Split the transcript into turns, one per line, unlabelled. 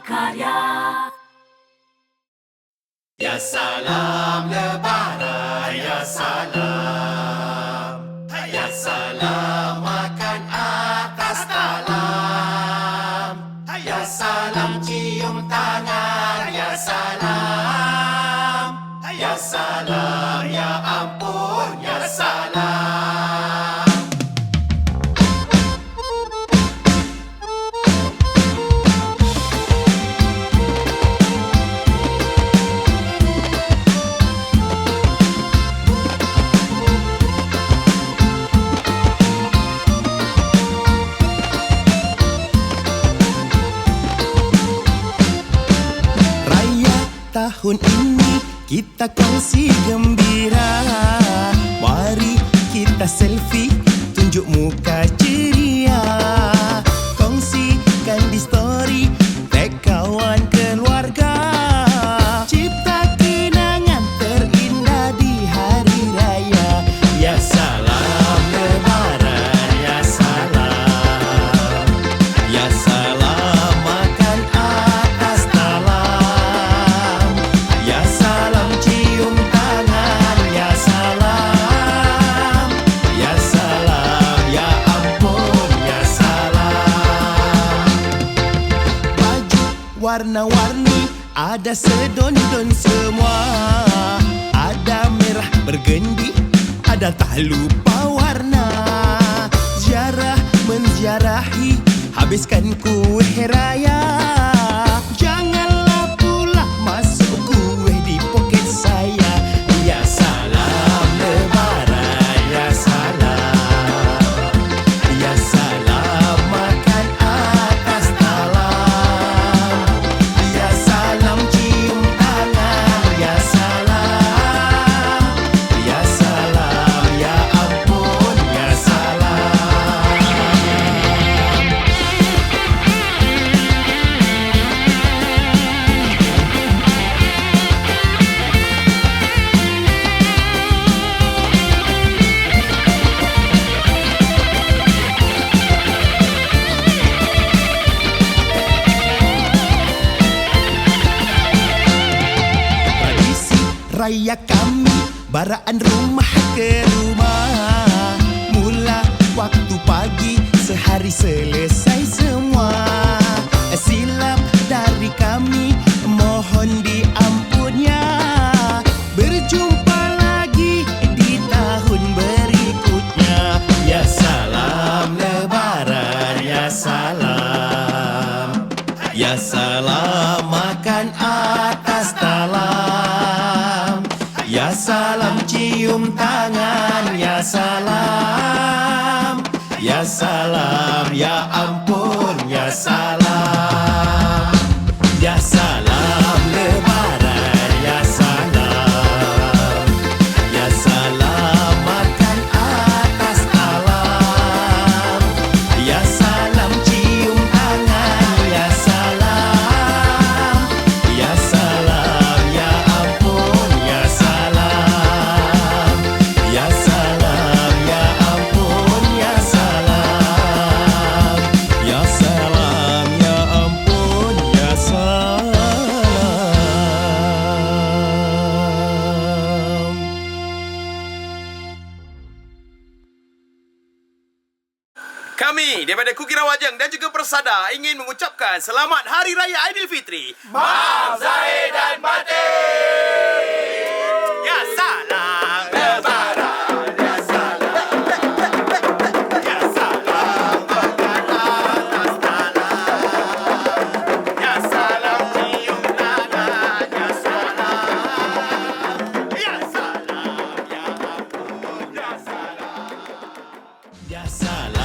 Karya.
Ya salam lebaran, ya salam. Ya salam makan atas talam. Ya salam cium tangan, ya salam. Ya salam, ya ampun, ya salam.
Tahun ini kita kongsi gembira. Mari kita selfie, tunjuk muka ceria. Kongsikan di story, tag kawan keluarga. Cipta kenangan terindah di hari raya. Ya salam lebaran, ya salam. Ya salam makan atas talam. Ya salam cium tangan, ya salam. Ya salam, ya ampun, ya salam. Baju warna-warni, ada sedondon semua. Ada merah bergendi, ada tak lupa warna. Ziarah menziarahi, habiskan kuih raya. Janganlah pula masuk kuih di poket saya. Ya salam lebaran, ya salam. Ya salam makan atas talam. Ya salam cium tangan, ya salam. Ya salam, ya ampun, ya salam. Tradisi raya kami, baraan rumah ke rumah. Mula waktu pagi, sehari selesai semua. Silap dari kami, mohon diampunnya. Berjumpa lagi di tahun berikutnya. Ya salam lebaran, ya salam. Ya salam makan atas talam. Ya salam cium tangan, ya salam. Ya salam, ya ampun, ya salam. Ya salam lebaran, ya salam. Ya salam makan atas talam. Ya salam cium tangan, ya salam. Ya salam, ya ampun, ya salam. Ya salam, ya ampun, ya salam. Ya salam, ya ampun, ya salam.
Kami daripada Kuki Rawajeng dan juga Persada ingin mengucapkan Selamat Hari Raya Aidilfitri.
Maaf Zahid dan Batin.
Ya salam lebaran, ya salam. Ya salam makan atas talam. Ya salam cium tangan, ya salam. Ya salam, ya ampun, ya salam.
Ya salam